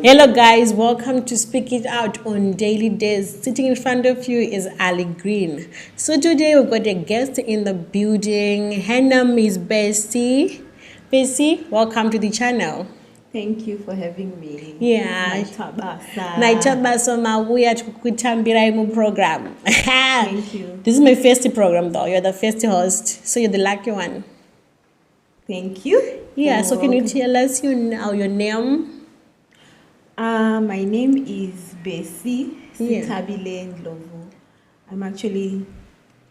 Hello guys, welcome to Speak It Out on Daily Days. Sitting in front of you is Ali Green. So today we've got a guest in the building. Her name is Bessie. Bessie, welcome to the channel. Thank you for having me. Yeah. Naitabasa. Naitabasa mabuya tukutambira mu program. Thank you. This is my first program though. You're the first host, so you're the lucky one. Thank you. Yeah, so can you tell us your name? My name is Bessie Yeah. Ndlovu. I'm actually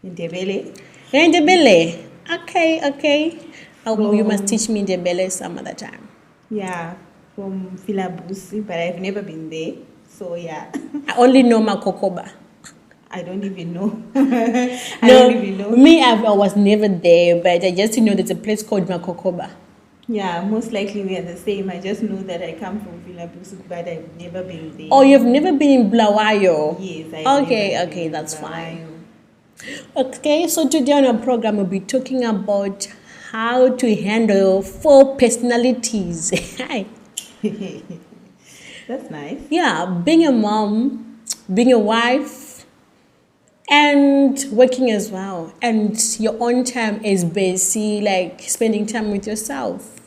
Ndebele. You're in Ndebele? Okay. You must teach me Ndebele some other time. Yeah, from Filabusi, but I've never been there. So yeah. I only know Makokoba. I don't even know. I don't even know. Me, I was never there, but I just know there's a place called Makokoba. Yeah, most likely we are the same. I just know that I come from Filabusi, but I've never been there. Oh, you've never been in Blawayo? Yes, Okay, that's fine. Okay, so today on our program we'll be talking about how to handle 4 personalities. That's nice. Yeah, being a mom, being a wife, and working as well. And your own time is Bessie, like spending time with yourself.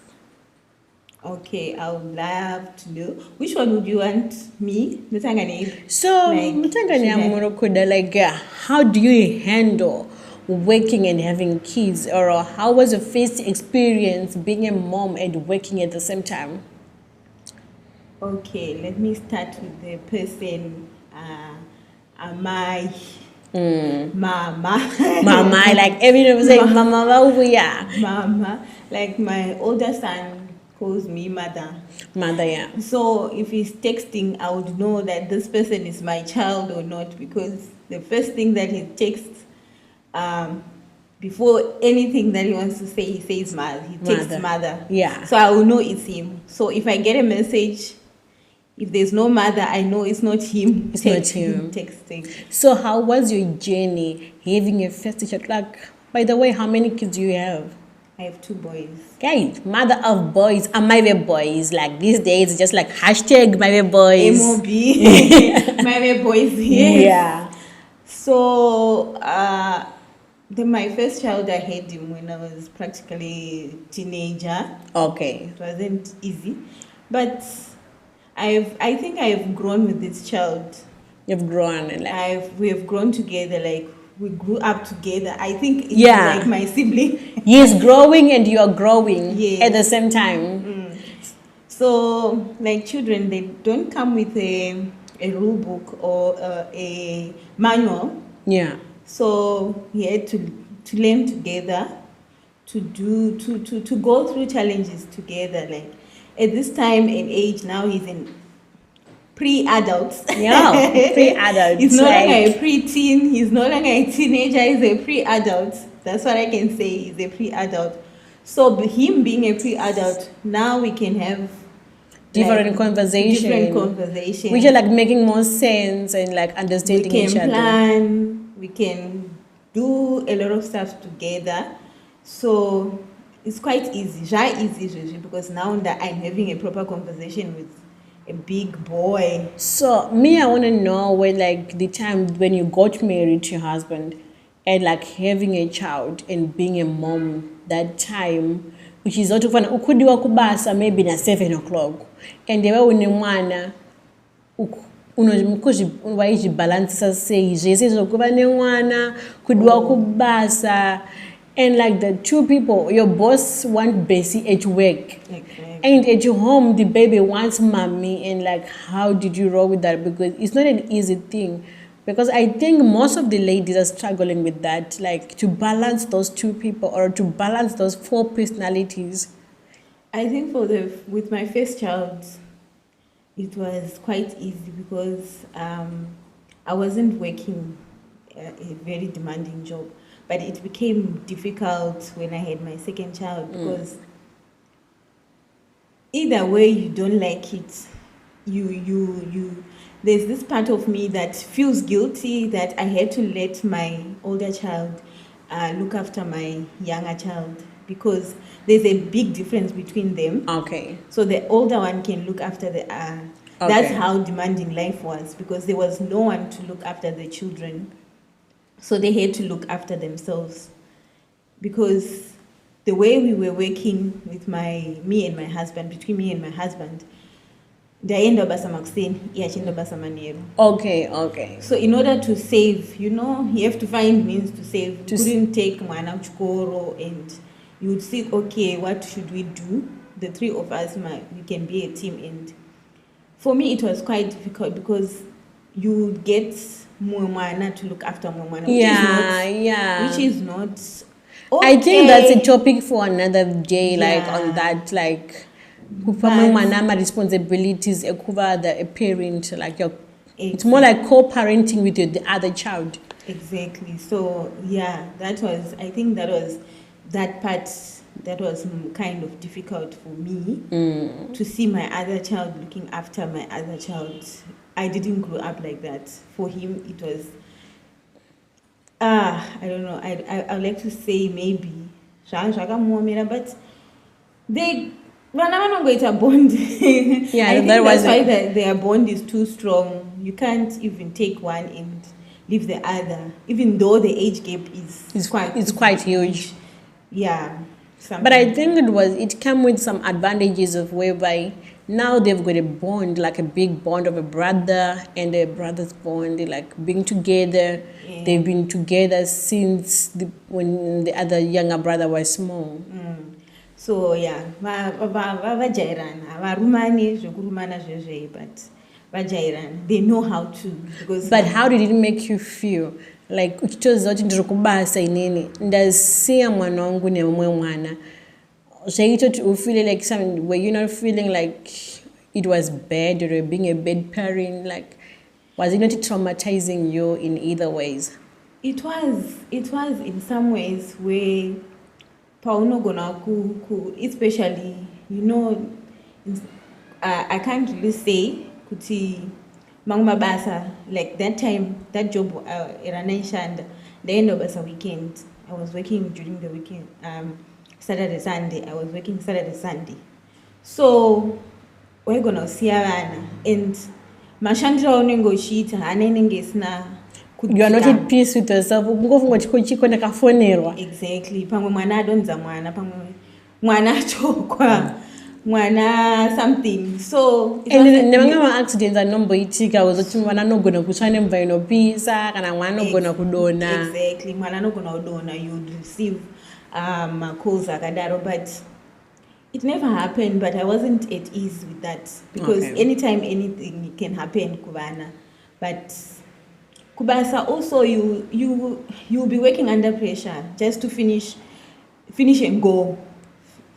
Okay, I would love to know. Which one would you want me? So, how do you handle working and having kids? Or how was your first experience being a mom and working at the same time? Okay, let me start with the person. Mama. Mama, like everyone was saying, Mama, we are. Mama. Like my older son calls me mother. Mother, yeah. So if he's texting, I would know that this person is my child or not, because the first thing that he texts, before anything that he wants to say, he says mother. He texts mother. Yeah. So I will know it's him. So if I get a message, if there's no mother, I know it's not him. It's not him. Texting. So how was your journey having a first child? Like, by the way, how many kids do you have? I have 2 boys. Guys, mother of boys and my boys. Like these days, it's just like hashtag my boys. MOB. My boys. Yes. Yeah. So, my first child, I had him when I was practically a teenager. Okay. It wasn't easy, but I think I have grown with this child. You've grown, like we have grown together. Like we grew up together. I think it's like my sibling. He's growing and you are growing at the same time. So, like children, they don't come with a rule book or a manual. Yeah. So he had to learn together, to go through challenges together. Like at this time and age now, he's in pre-adult. Yeah, pre-adult. He's no longer a pre-teen. He's no longer a teenager. He's a pre-adult. That's what I can say. He's a pre-adult. So him being a pre-adult, now we can have different conversations, which are like making more sense and like understanding each other. We can plan. We can do a lot of stuff together. So it's quite easy. Easy because now that I'm having a proper conversation with a big boy. So me, I want to know when like the time when you got married to your husband and like having a child and being a mom, that time, which is not fun. Ukudiwa kubasa maybe na 7 o'clock, and they were when mwana unojimkuji balance say Jesus okuba nemwana kudiwa kubasa. And like the 2 people, your boss want Bessie at work. Okay. And at your home, the baby wants mommy. And like, how did you roll with that? Because it's not an easy thing. Because I think most of the ladies are struggling with that. Like to balance those 2 people or to balance those 4 personalities. I think with my first child, it was quite easy because I wasn't working a very demanding job. But it became difficult when I had my second child because either way you don't like it, you there's this part of me that feels guilty that I had to let my older child look after my younger child because there's a big difference between them. Okay. So the older one can look after That's Okay. how demanding life was, because there was no one to look after the children. So they had to look after themselves. Because the way we were working with me and my husband, between me and my husband, ndaenda basa makuseni, iye achienda basa manheru. Okay. So in order to save, you have to find means to save. You couldn't take mwana kuchikoro, and you would think, okay, what should we do? The three of us, we can be a team. And for me, it was quite difficult because you get mwana to look after mwana, which is not okay. I think that's a topic for another day, like on that, like my responsibilities cover a parent, like your. Exactly. It's more like co-parenting with the other child. Exactly. So yeah, I think that was that part that was kind of difficult for me to see my other child looking after my other child. I didn't grow up like that. For him, it was I don't know. I would like to say maybe but they bond. Yeah, I think that's why their bond is too strong. You can't even take one and leave the other, even though the age gap is quite huge. Yeah. But I think it came with some advantages of whereby now they've got a bond, like a big bond of a brother and a brother's bond, like being together. Yeah. They've been together since when the other younger brother was small. So yeah, but they know how to. But how did it make you feel? Like uchitoza kuti ndiri kubasa inini ndasiya mwana wangu nemumwe mwana zvaita kuti ufeel like something, were you not feeling like it was bad or being a bad parent? Like, was it not traumatizing you in either ways? It was in some ways where especially, I can't really say kuti mangumabasa, like that time, that job the end of a weekend. I was working during the weekend, Saturday, Sunday. I was working Saturday, Sunday. So we're gonna see and mashandira unengo shita anenenge sina. You are not at peace with yourself. Exactly. Pamwe mwana adonza mwana, pamwe mwana chokwa. Mwana something. So and nemanga accidents anomboitika uzoti mwana anogona kutsva nemva inopisa kana mwana anogona kudona. Exactly. Mwana anogona kudona, you would receive calls akadaro, but it never happened. But I wasn't at ease with that because anytime anything can happen kuvana. But kubasa also you'll be working under pressure just to finish and go.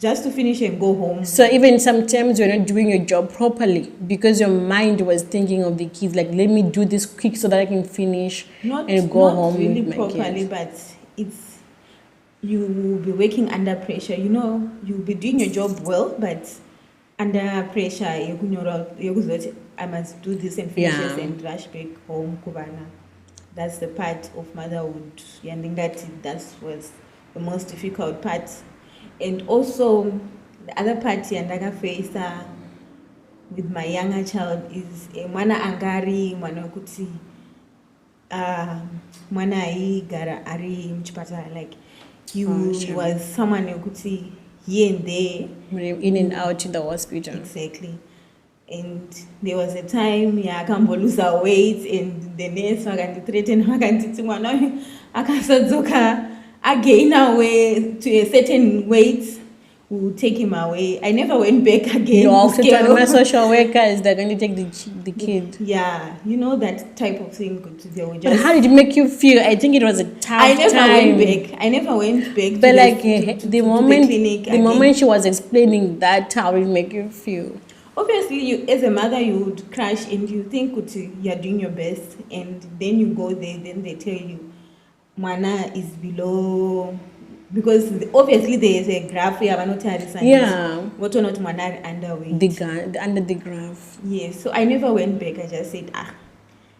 Just to finish and go home. So even sometimes you're not doing your job properly because your mind was thinking of the kids, like, let me do this quick so that I can finish and go home really with my properly, kids. But you will be working under pressure. You'll be doing your job well, but under pressure, I must do this and finish this and rush back home. That's the part of motherhood. I think that was the most difficult part. And also, the other part I faced with my younger child is mwana angari, mwana kuti, mwana gara ari mchipata, like he was someone who could see here and there, in and out in the hospital. Exactly. And there was a time I can't lose her weight, and the nurse threatened mwana akasadzoka again away to a certain weight, will take him away. I never went back again. You also told my social workers they're going to take the kid. Yeah, that type of thing. But how did it make you feel? I think it was a tough time. I never went back. But the moment she was explaining that, how did it make you feel? Obviously, you as a mother, you would crash and you think you're doing your best, and then you go there, then they tell you Mwana is below, because obviously there is a graph we have not what or not Mwana underweight. Under the graph. Yes, so I never went back. I just said,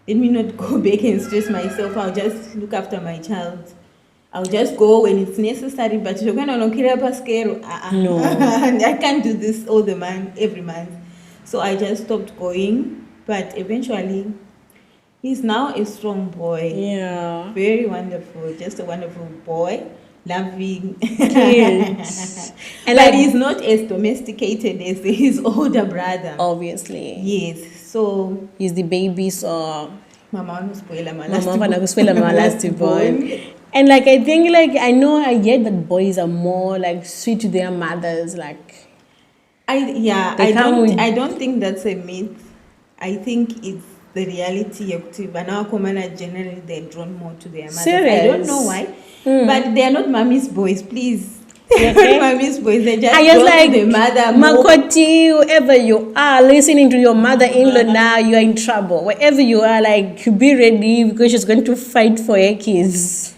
let me not go back and stress myself. I'll just look after my child. I'll just go when it's necessary. But you're going to no. I can't do this every month. So I just stopped going. But eventually, he's now a strong boy. Yeah. Very wonderful. Just a wonderful boy. Loving. Kids. And But like, he's not as domesticated as his older brother. obviously. Yes. So, He's the baby, so Mama wanuspoila mama last wafana kuswela my last born. born. And like I think like I know I get that boys are more like sweet to their mothers, like They come with- I don't think that's a myth. I think it's the reality. Vanawakomana generally they're drawn more to their mothers. I don't know why, but they are not mommy's boys. Please, they're not mommy's boys. They're just I just drawn like to the mother more. Makoti, whoever you are, listening to your mother-in-law now, you are in trouble. Wherever you are, like be ready because she's going to fight for her kids.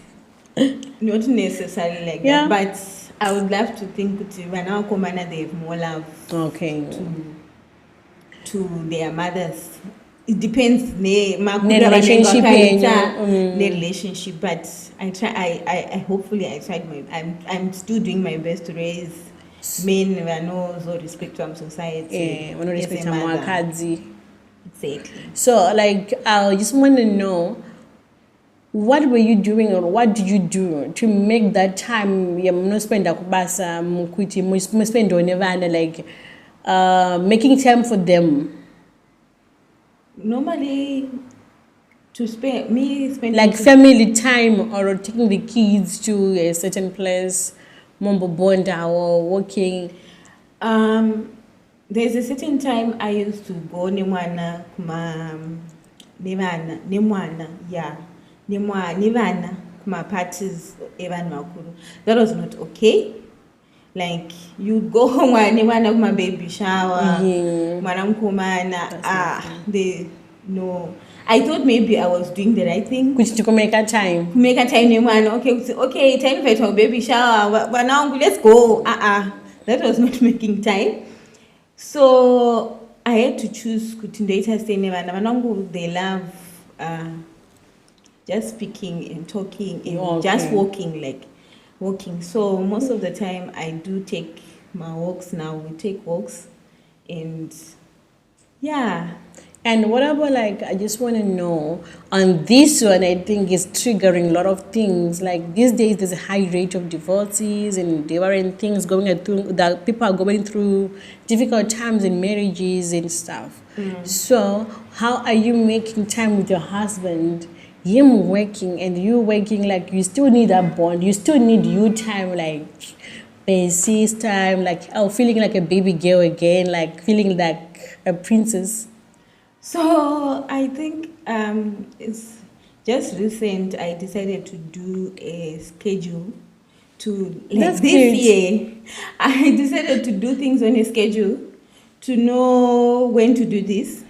Not necessarily like Yeah. that, but I would love to think Vanawakomana they have more love Okay. to their mothers. It depends Ne relationship the relationship, but I hopefully I tried I'm still doing my best to raise men who know so respect from society. Yeah, respect our Exactly. So like I just want to know, what were you doing or what did you do to make that time spend spend on like making time for them? Normally to spend like family time or taking the kids to a certain place, Mombo Bonda or walking. There's a certain time I used to go Nimwana kuma parties evan makuru. That was not okay. Like you'd go home kuma baby shower, no. I thought maybe I was doing the right thing. Which to make a time. Make a time okay, time for baby shower, but now let's go. That was not making time. So I had to choose Kutindata Stay. They love just speaking and talking and just walking. So most of the time I do take my walks now. We take walks and yeah. And what about like, I just want to know, on this one, I think is triggering a lot of things. Like these days, there's a high rate of divorces and different things going through, that people are going through difficult times in marriages and stuff. So how are you making time with your husband, him working and you working? Like you still need that bond, you still need you time, like Bessie's time, like feeling like a baby girl again, like feeling like a princess. So I think it's just recent I decided to do a schedule to That's this cute. year. I decided to do things on a schedule to know when to do this.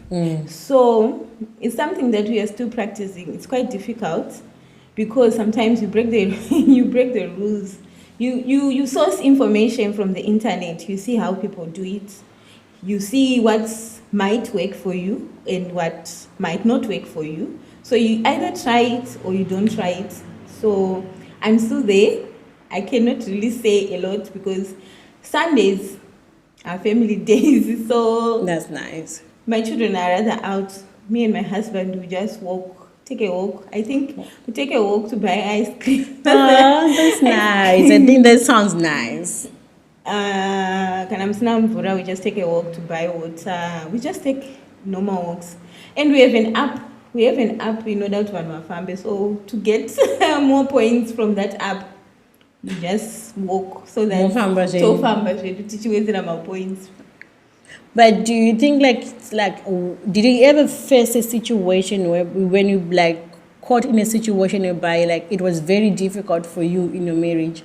So it's something that we are still practicing. It's quite difficult because sometimes you break the rules. You source information from the internet. You see how people do it. You see what might work for you and what might not work for you. So you either try it or you don't try it. So I'm still there. I cannot really say a lot because Sundays are family days. So that's nice. My children are rather out. Me and my husband will just take a walk. I think we take a walk to buy ice cream. That's nice. I think that sounds nice. We just take a walk to buy water. We just take normal walks. And we have an app. In order to run our family. So to get more points from that app, you just walk so that to teach you more points. But do you think like did you ever face a situation where when you like caught in a situation whereby like it was very difficult for you in your marriage?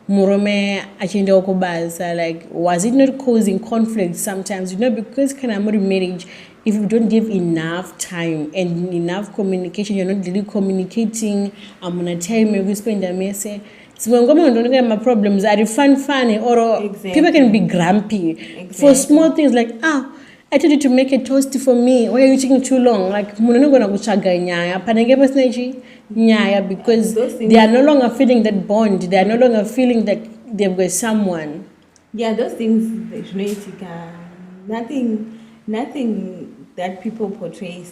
Murome achenda okubasa, like was it not causing conflict sometimes? Because kanamori marriage, if you don't give enough time and enough communication, you're not really communicating. I'm gonna tell you maybe spend a message. So when don't get my problems are funny or people can be grumpy for small things like I told you to make a toast for me. Why are you taking too long? Like because they are no longer feeling that bond. They are no longer feeling that they've got someone. Yeah, those things Nothing that people portray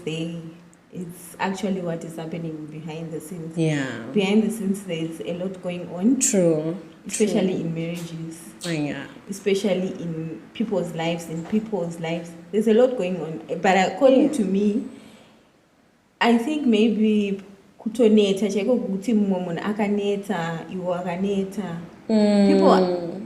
it's actually what is happening behind the scenes. Yeah. Behind the scenes, there's a lot going on. True. Especially in marriages. Yeah. Especially in people's lives. There's a lot going on. But according to me, I think maybe kutoneta chaiko kuti mumwe munhu akaneta iwo akaneta. People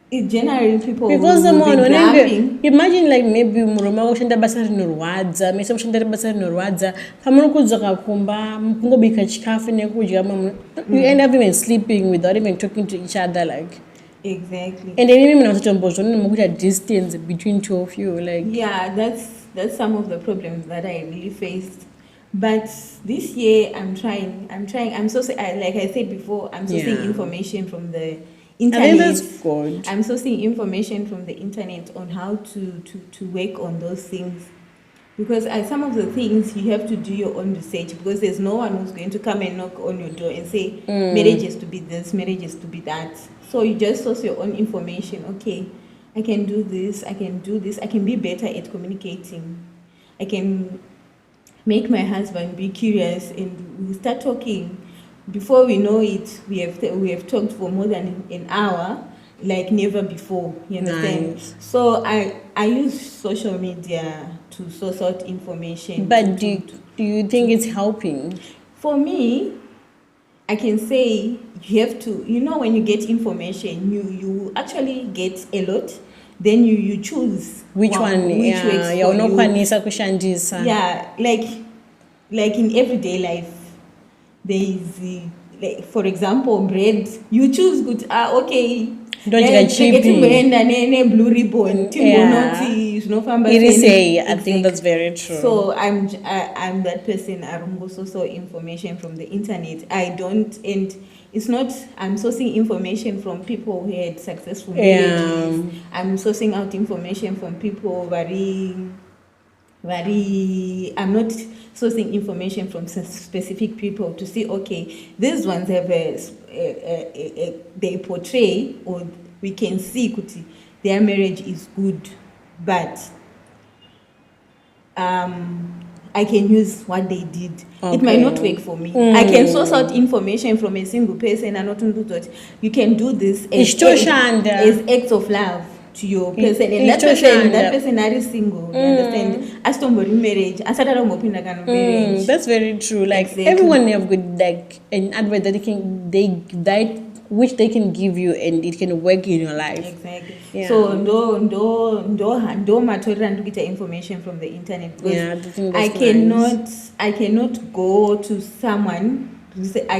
generally people because will be unenge imagine like maybe murume kushanda basa rinorwadza mese kushanda basa rinorwadza pamuri kudzoka kumba kungobika chikafu nekudya you end up even sleeping without even talking to each other like exactly. And then even mukuti a distance between two of you like yeah, that's some of the problems that I really faced. But this year I'm trying. I'm so like I said before, I'm sourcing information from the internet. I think that's good. I'm sourcing information from the internet on how to work on those things. Because some of the things you have to do your own research, because there's no one who's going to come and knock on your door and say, marriage has to be this, marriage has to be that. So you just source your own information. Okay, I can do this, I can do this, I can be better at communicating. I can make my husband be curious and we start talking. Before we know it, we have talked for more than an hour, like never before. You understand? Nice. So I use social media to source out information. But do you think it's helping? For me, I can say you have to. You know, when you get information, you actually get a lot. Then you choose which one. Which works for you. Yeah, like in everyday life. There is, like, for example, bread. You choose good. Okay. Don't get cheapy. Blue ribbon. I think that's very true. So I'm that person. I also information from the internet. I don't, and it's not. I'm sourcing information from people who had successful marriages. I'm sourcing out information from people I'm not sourcing information from specific people to see, okay, these ones have they portray, or we can see their marriage is good, but I can use what they did. Okay. It might not work for me. I can source out information from a single person and not do that. You can do this as acts of love to your person, and that person that is single, you understand? Astombori marriage, marriage. That's very true. Like exactly. Everyone have good like an advice that which they can give you and it can work in your life. Exactly. Yeah. So do matter to get information from the internet, because I cannot go to someone. I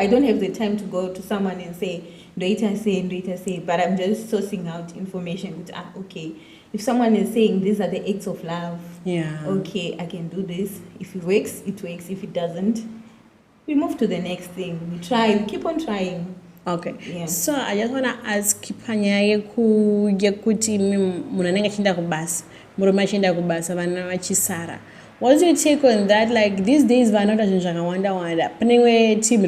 don't have the time to go to someone and say, do it say, but I'm just sourcing out information. Okay, if someone is saying these are the acts of love, okay, I can do this. If it works, it works. If it doesn't, we move to the next thing. We try, we keep on trying. Okay. Yeah. So I just want to ask panyaya yekuti munhu anenge achinda kubasa, murume achinda kubasa, vana vachisara. What's your take on that? Like these days, vana wanda. Paningwe team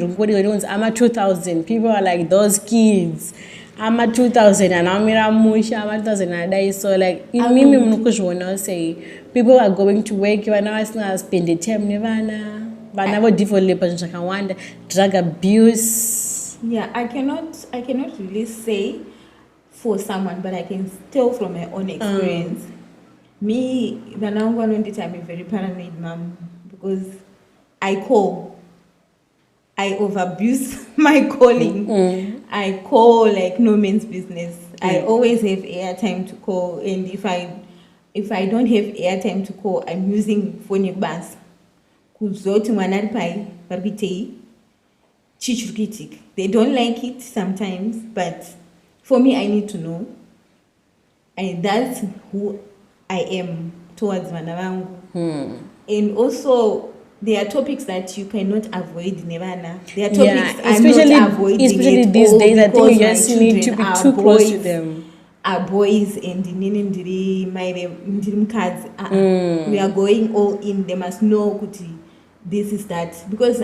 I'm 2000. People are like those kids. I'm 2000 and I'm musha. I'm 2000 and I die. So like in mimi mnukuzhona say people are going to work. Vana spend the time nevana. Vana vo develop wanda. Drug abuse. Yeah, I cannot really say for someone, but I can tell from my own experience. Me, the number one time, I'm a very paranoid mom, because I overabuse my calling. I call like no man's business. I always have airtime to call, and if I don't have airtime to call, I'm using phone bus. They don't like it sometimes, but for me, I need to know, and that's who I am towards Vanavangu. And also, there are topics that you cannot avoid, Nevana. There are topics I'm not avoiding. Especially these days, I think you just need to be too close to them. Our boys and we are going all in. They must know this is that. Because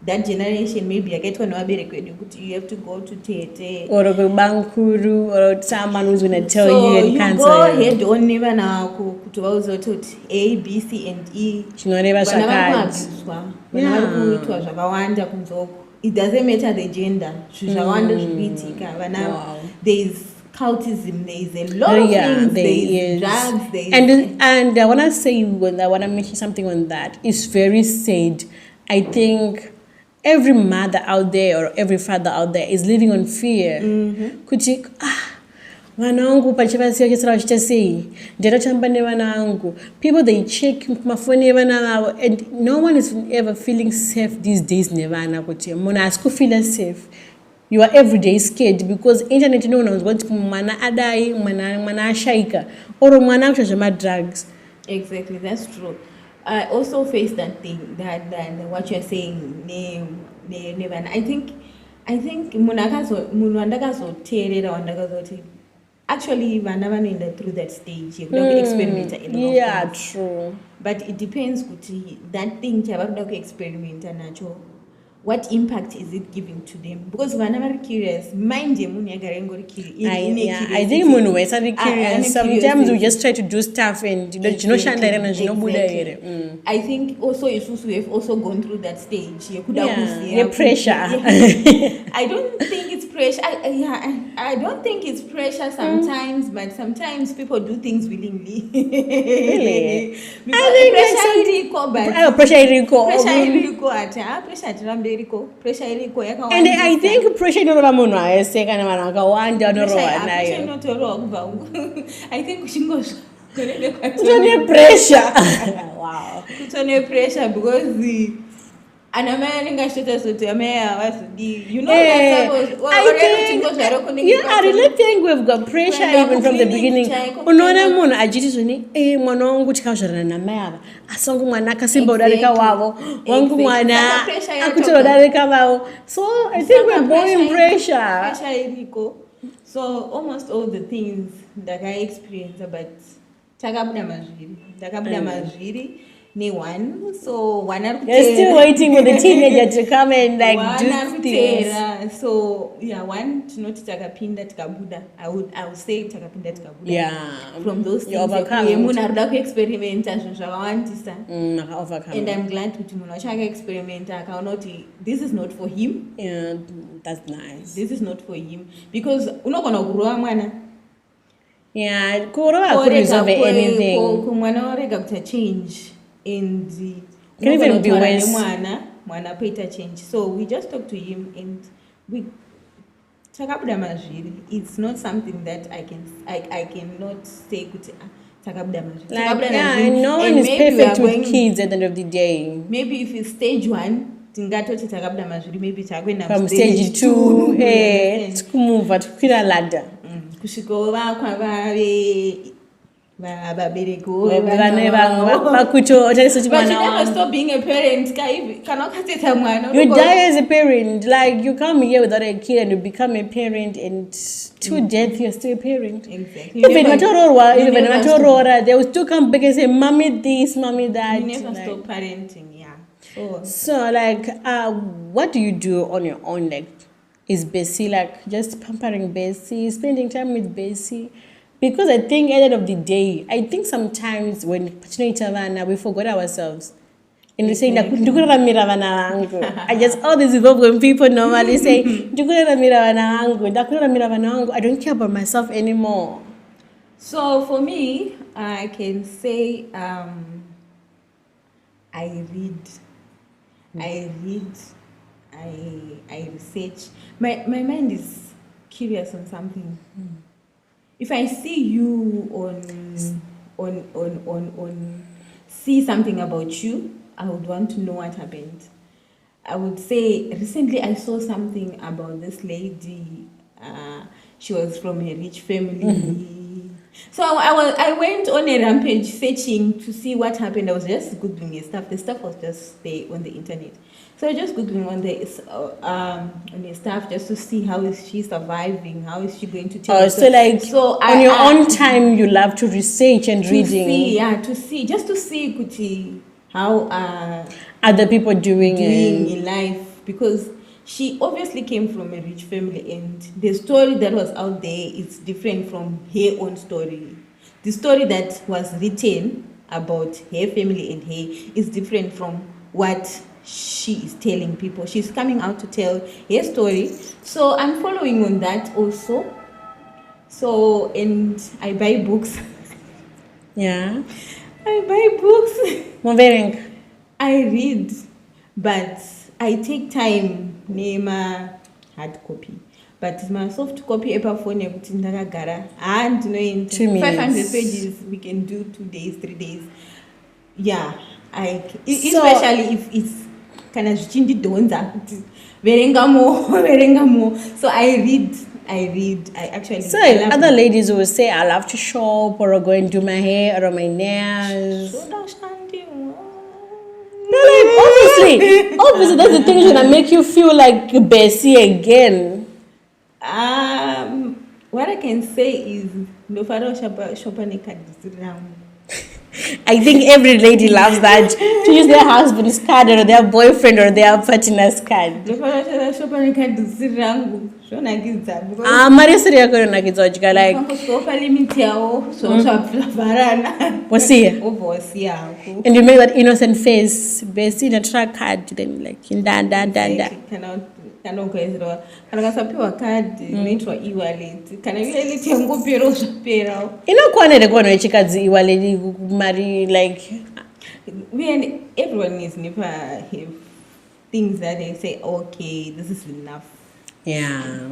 that generation maybe yakaitwa nevabereki vedu kuti you have to go to tete or kubankuru or someone who's going to tell so you and you cancel go you. head on nevana vako kuti vauzoto kuti A, B, C and E Zvinoreva vana vari zvakadzi. kuabhuswa vana vari kuitwa zvakawanda kunzoko. It doesn't matter the gender zvinhu zvakawanda zviri kuitika vana there is cultism, there is a lot of things, there is drugs, there is and I want to say, when I want to mention something on that, it's very sad. I think every mother out there or every father out there is living on fear. Kuti vana vangu pachivasiya chisara vachiita sei ndatotamba nevana vangu. People, they check mafoni evana vavo, and no one is ever feeling safe these days nevana kuti munhu haasi kufeel safe. You are every day scared because internet inoona kuti mwana adai, mwana ashaika, or mwana akuita zvema-drugs. Exactly, that's true. I also face that thing, that what you're saying, nevana. I think munhu wandakazoteerera wandakazoti actually vana vanoenda through that stage yekuda kuexperimenta a lot of yeah, things. true. But it depends kuti that thing chavari kuda kuexperimenta nacho, what impact is it giving to them? Because vana vari curious, mind yemunhu yagara ingori curious. I think munhu wese ari curious. Sometimes we just try to do stuff and zvinoshanda here nezvinobuda here. I think also isusu we have also gone through that stage yekuda kuziya pressure. I don't think it's pressure. I don't think it's pressure sometimes, but sometimes people do things willingly. Really? Because pressure iriko, but pressure iriko. Pressure tirambe iriko. Pressure iriko yakawanda. And I think pressure inorova munhu aese kana vanhu vakawanda vanorova nayo. Pressure inotorova kubva uko. I think kuchingozva. Kutone pressure. Wow. Kutone pressure because anamai anenge achitoita zoti amai havazodi. You know that type of I really think we've got pressure even from the beginning. Unoona munhu achiti zvoni mwana wangu tikazvarana namai ava asi wangu mwana akasimba kudarika wavo, wangu mwana akutodarika vavo. So I think we're born pressure. Pressure iriko. So almost all the things that I experience, but takabuda mazviri. One, so one are you're still waiting for the teenager to come and like do things. So yeah, one to not takapinda tikabuda. I would say takapinda tikabuda. Yeah. From those things. You overcome. Experiment and I'm glad to munhu experiment akaona this is not for him. Yeah, that's nice. This is not for him because unogona kurova mwana. Yeah, kurova could resolve anything. Mwana orega kuta change. And can even be worse. Mwana paita change. So we just talked to him and we takabuda mazviri. It's not something that I cannot say kuti takabuda mazviri. Like, and no one is perfect with kids at the end of the day. Maybe if it's stage 1 tingatoti takabuda mazviri, maybe takwenda from stage 2 tikumuva tikwira ladder kusvikova kwavave But you never stop being a parent. You die as a parent. Like you come here without a kid and you become a parent, and to death you're still a parent. Exactly. Even Matorora, they will still come back and say, "Mommy this, mommy that." You never stop parenting, yeah. So like, what do you do on your own? Like, is Bessie like just pampering Bessie, spending time with Bessie? Because I think at the end of the day, I think sometimes when we forgot ourselves. And we say, I just all this evolve when people normally say, I don't care about myself anymore. So for me, I can say I read, I research. My mind is curious on something. If I see you on see something about you, I would want to know what happened. I would say recently I saw something about this lady. She was from a rich family. So I went on a rampage searching to see what happened. I was just googling stuff. The stuff was just there on the internet. So I was just googling on the stuff just to see how is she surviving, how is she going to tell. So on your own time, you love to research and reading. To see Kuti how other people doing in life. because she obviously came from a rich family, and the story that was out there is different from her own story. The story that was written about her family and her is different from what she is telling people. She's coming out to tell her story. So I'm following on that also. So, and I buy books. Yeah. I buy books. Moving. I read, but I take time nema hard copy. But my soft copy epaphone ekuti ndakagara and 2 minutes. 500 pages we can do 2 days, 3 days. Yeah, So- especially if it's kana zvichindidhonza kuti verenga more. So I read. I actually. So I love other it. ladies will say, I love to shop or go and do my hair or my nails. But like, obviously that's the thing gonna make you feel like Bessie again. What I can say is ndofara shopper nekadzi rangu. I think every lady loves that, to use their husband's card or their boyfriend or their partner's card. Ndofara shopper nekadzi rangu zvonakidza because Marisiri yako yonakidza uchika like ukangosopa limit yawo zvozvabvarana wasiya. obviously yako. And you make that innocent face, Bessie in a track card, then like da. Kana ukaisirwa kana kasapiwa kadi inoitwa e-wallet kana e-wallet yangopera zvapera. Inokwana ere kuvanhu vechikadzi iwaledi mari like Everyone is never have things that they say okay this is enough. yeah.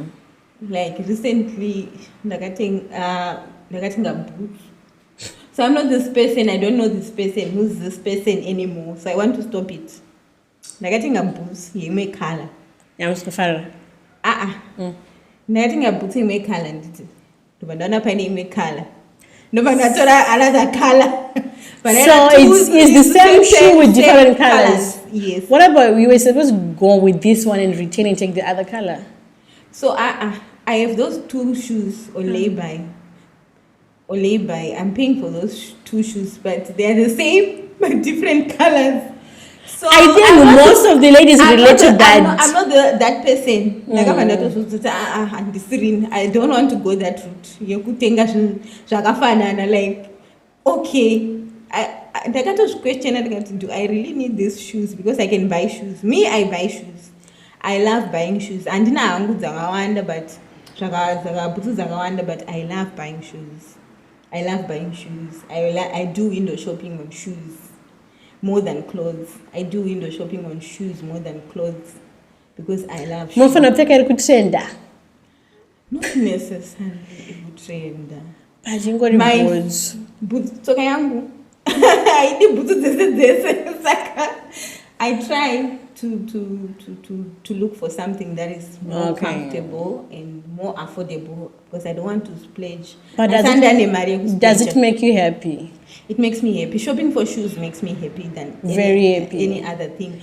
Like recently ndakatenga boots. So I'm not this person, I don't know this person, who's this person anymore, so I want to stop it. Ndakatenga boots yeimwe color. Yamuskufarira. Ndakatenga boots yeimwe color nditi ndobva ndaona paine imwe color ndobva ndatora another color. But So it's the same shoe with different colors. Yes. What about you were supposed to go with this one and retain and take the other color? So I have those 2 shoes on lay-by. I'm paying for those 2 shoes, but they are the same but different colors. So I think most of the ladies relate to that. I'm not that person. I don't want to go that route. Yekutenga zvakafanana like okay. I question do I really need these shoes because I can buy shoes. Me, I buy shoes. I love buying shoes. Andina hangu dzakawanda but bhutsu dzakawanda but I love buying shoes. I do window shopping on shoes more than clothes. I do window shopping on shoes more than clothes because I love shoes. Mofana kupfeka iri kutrenda. Not necessarily kutrenda. But ingori boots. Tsoka yangu. Haidi bhutsu dzese saka I try to look for something that is more comfortable and more affordable because I don't want to splurge. But does it make you happy? It makes me happy. Shopping for shoes makes me happy than any other thing.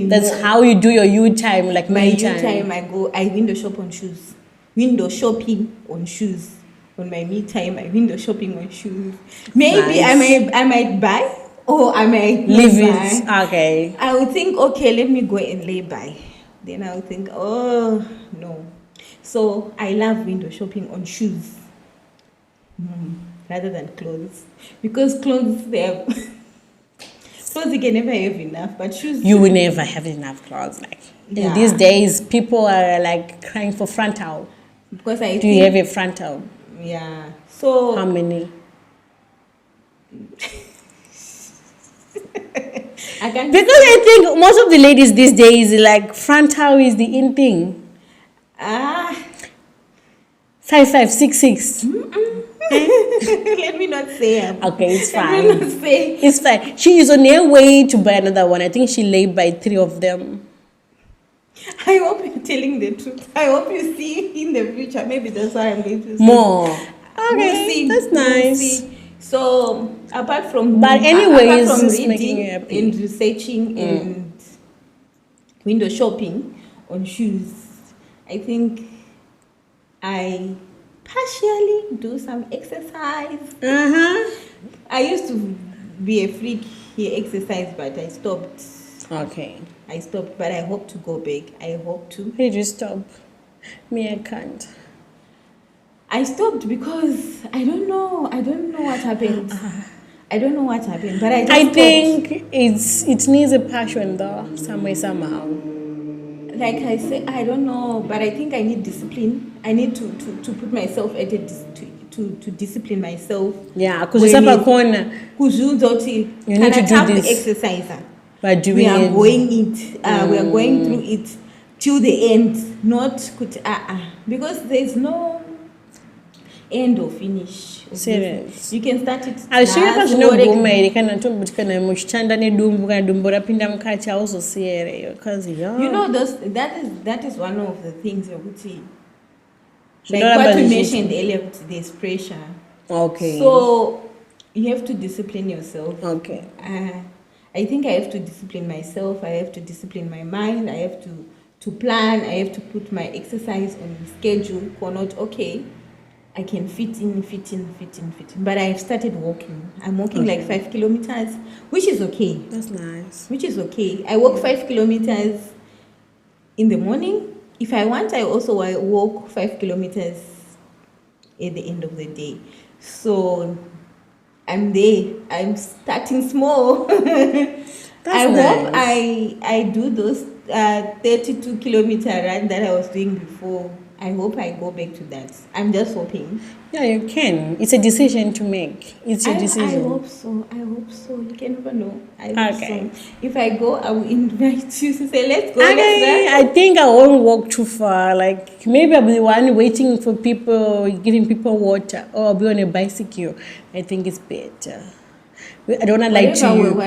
That's more, how you do your you time, like my me time. I window shop on shoes. Window shopping on shoes. On my me time, I window shopping on shoes. Maybe nice. I might buy. Oh, I might leave it. Okay. I would think, okay, let me go and lay by. Then I would think, oh, no. So I love window shopping on shoes rather than clothes. Because clothes, clothes you can never have enough, but shoes... You will never have enough clothes. Like in these days, people are like crying for frontal. Because Do you have a frontal? Yeah. So... How many? Because I think most of the ladies these days like frontal is the in thing. 5566. Let me not say it. Okay, it's fine. Let me not say. It's fine. She is on her way to buy another one. I think she laid by 3 of them. I hope you're telling the truth. I hope you see in the future. Maybe that's why I'm going to see. More. Okay, we'll see. That's nice. We'll see. So apart from reading and researching and window shopping on shoes, I think I partially do some exercise. I used to be a freak here exercise, but I stopped. Okay. I stopped, but I hope to go back. I hope to. Why did you stop? Me, I can't. I stopped because I don't know. I don't know what happened. I don't know what happened, but I just stopped. think it needs a passion though, some way, somehow. Like I said, I don't know, but I think I need discipline. I need to put myself at a to discipline myself. Yeah, because it's up a corner. You need to do this. Exercise. By doing We are it. going it. We are going through it till the end. Not because there's no end or finish. Serious. You can start it. Ashika pachinogume iri kana tombuti kana muchitanda nedumbu kana dumbu rapinda mukati auzosiyere because you know that is one of the things yokuti like what we mentioned earlier, there's pressure. Okay. So you have to discipline yourself. Okay. I think I have to discipline myself. I have to discipline my mind. I have to plan. I have to put my exercise on schedule. Or not okay. I can fit in. But I've started walking. I'm walking like 5 kilometers, which is okay. That's nice. Which is okay. I walk 5 kilometers in the morning. If I want, I also walk 5 kilometers at the end of the day. So I'm there. I'm starting small. I hope I do those 32 kilometer run that I was doing before. I hope I go back to that. I'm just hoping. Yeah, you can. It's a decision to make. It's your decision. I hope so. You can never know. I hope so. If I go, I will invite you to say, let's go. Okay. I think I won't walk too far. Like, maybe I'll be the one waiting for people, giving people water, or I'll be on a bicycle. I think it's better. I don't want to lie to you.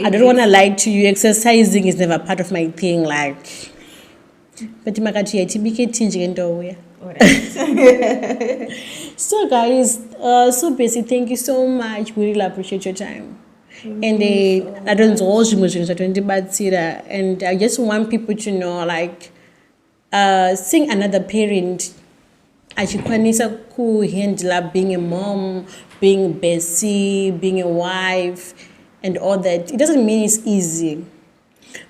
I don't want to lie to you. Exercising is never part of my thing. Like, but Ndlovu. So guys, so Bessie, thank you so much. We really appreciate your time. And I don't and I just want people to know, like, seeing another parent achikwanisa kuhandla being a mom, being Bessie, being a wife, and all that. It doesn't mean it's easy.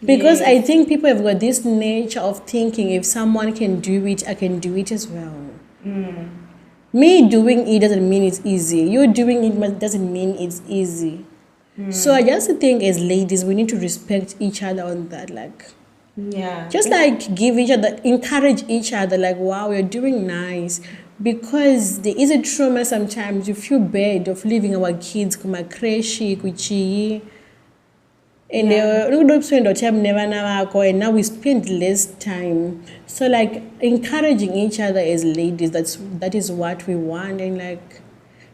Because I think people have got this nature of thinking if someone can do it, I can do it as well. Me doing it doesn't mean it's easy. You doing it doesn't mean it's easy. So I just think as ladies, we need to respect each other on that. Like, just like give each other, encourage each other. Like, wow, you're doing nice. Because there is a trauma sometimes. You feel bad of leaving our kids, kuma creche, kuchi. And and now we spend less time. So like encouraging each other as ladies, that is what we want. And like,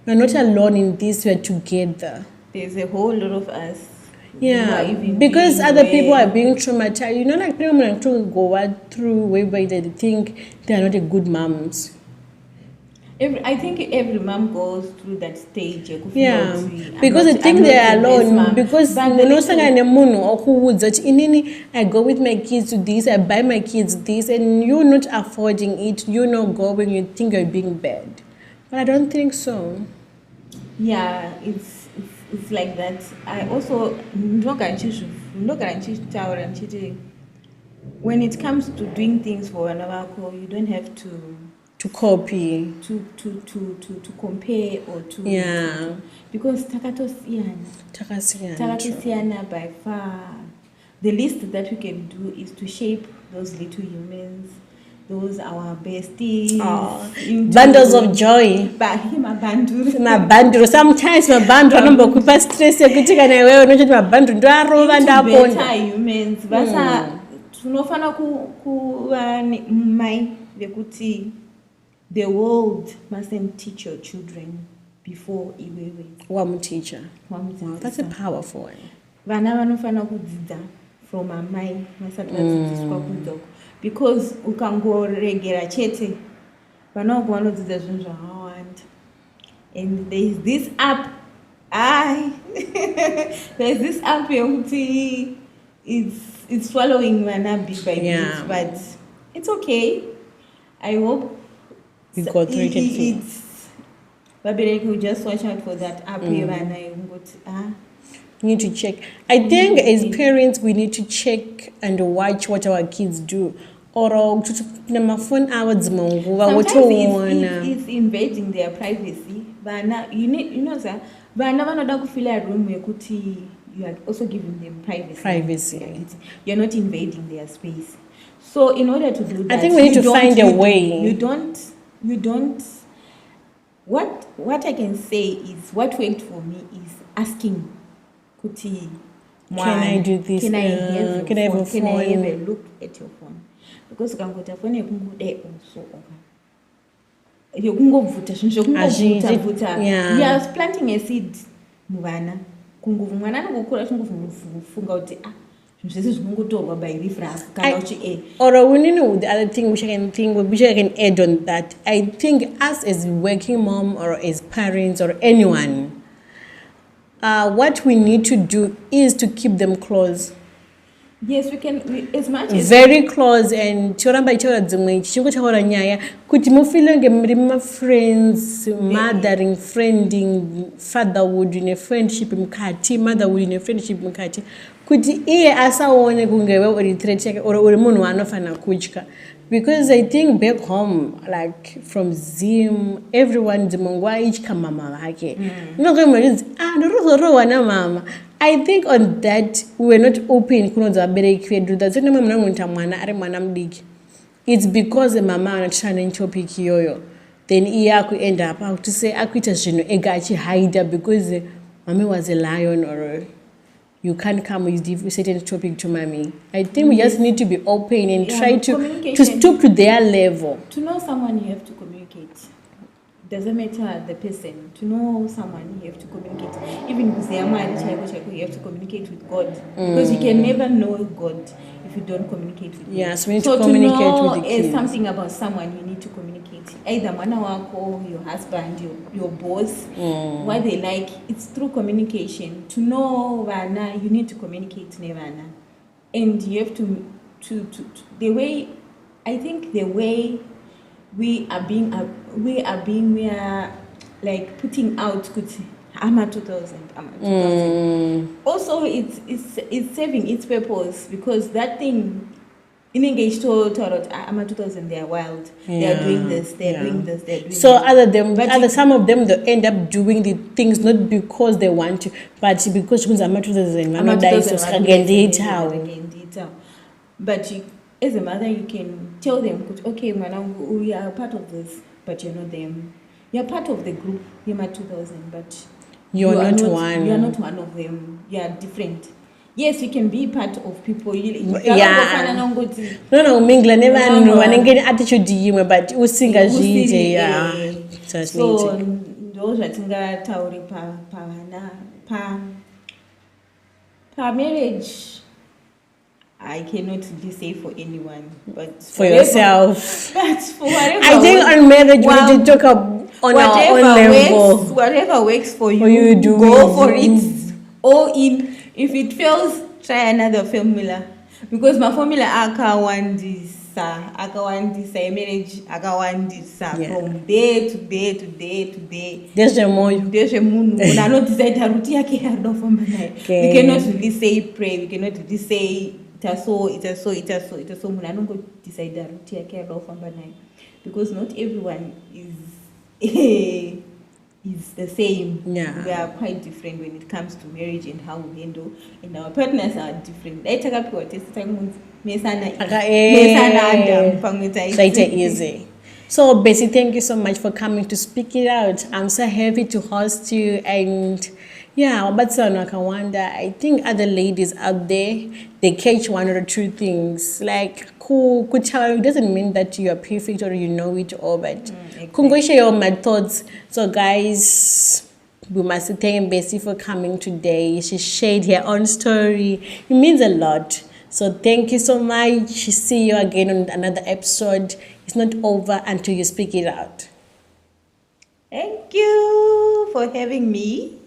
we're not alone in this, we're together. There's a whole lot of us. Yeah, because other people are being traumatized. You know, like people go through whereby they think they are not a good moms. I think every mom goes through that stage. Because they think they are alone. Because I go with my kids to this, I buy my kids this, and you're not affording it. You're not going. You think you're being bad, but I don't think so. Yeah, it's like that. I also when it comes to doing things for another call, you don't have to copy, to compare or to because takatosiyana by far. The least that we can do is to shape those little humans, those our besties, bundles of joy. Mabanduru. Sometimes mabanduru anombokupa stress yekuti kana iwewe unoti mabanduru ndo arova ndaponda. Better humans. Basa tunofana kuva mai vekuti the world mustn't teach your children before iwewe. Wamuteacher. Wow, that's a powerful one. Vana vanofana kudzidza from amai vasati vadzidziswa kudoko. Because ukangoregera chete vana vako vanodzidza zvinhu zvakawanda. And there's this app. There's this app yokuti it's swallowing vana bit by bit, but it's okay. I hope we got through it. Babereki will just watch out for that app. We need to check. I think as parents, we need to check and watch what our kids do. Or namafoni avo dzimwe nguva Sometimes it's invading their privacy. Vana, you know, sir, vana vanoda kufila room yekuti you are also giving them privacy. You're not invading their space. So in order to do that, I think we need to find a way. You don't. What I can say is what worked for me is asking, Kuti, can I do this? Can I have a phone? Can I have a look at your phone? Because ukangota phone yekungude also yokungovhuta zvinhu you are planting a seed muvana mwana anongokura achingofunga kuti zvinhu zvese zvinongotorwa by riffraff kana uchi or the other thing which I can add on that, I think us as working mom or as parents or anyone, what we need to do is to keep them close. Yes, we can, as much as very close, and choramba ichora dzimwe chiko chakora nyaya kuti mufile ngemri friends, mothering, friending, fatherhood in a friendship mukati, motherhood in a friendship mukati, kuti iye asaone kungewe uri threat yake or uri munhu anofana kutya. Because I think back home, like from Zim, everyone dzimongwa ichika mama vake. Ndorozorowa mama. I think on that we were not open kunoza bereki kwedu. That's why mama ngonta mwana ari mwana mdiki. It's because the mama anachana topic yoyo. Then iya ku end up to say akuita zvinhu ega achihide because mommy was a lion or you can't come with a certain topic to mommy. I think we just need to be open and try to stoop to their level. To know someone, you have to communicate. Doesn't matter the person. To know someone, you have to communicate. Even if you have to communicate with God. Because you can never know God if you don't communicate with God. Yes, we need to communicate with the kids. To know something about someone, you need to communicate. Either mwana wako, your husband, your boss, what they like. It's through communication. To know vana, you need to communicate to vana. And you have to the way, I think the way we are like putting out Ama 2000. Also, it's serving its purpose because that thing in English told Ama 2000 they are wild. They are doing this. They are doing this. They are doing this. Some of them they end up doing the things not because they want to, but because Ama 2000 But as a mother, you can tell them, okay, we are part of this, but you're not them. You're part of the group, Yama 2000, but you're not one. You're not one of them. You are different. Yes, you can be part of people. No, mingla never know. And get attitude you, but you sing a G. So those are tinga tauri pa marriage. I cannot really say for anyone, but for yourself. But for whatever. I think on marriage we need to talk on our own level. Whatever works for you, go for it. Or if it fails, try another formula. Because my formula marriage from day to day to day to day. There's a more. There's a moon. We cannot really say pray. We cannot really say it's so. Because not everyone is the same. Yeah. We are quite different when it comes to marriage and how we handle, and our partners are different. Easy. So Bessie, thank you so much for coming to speak it out. I'm so happy to host you, and yeah, but I think other ladies out there, they catch one or two things. Like, cool, doesn't mean that you are perfect or you know it all, but exactly. Share my thoughts. So guys, we must thank Bessie for coming today. She shared her own story. It means a lot. So thank you so much. See you again on another episode. It's not over until you speak it out. Thank you for having me.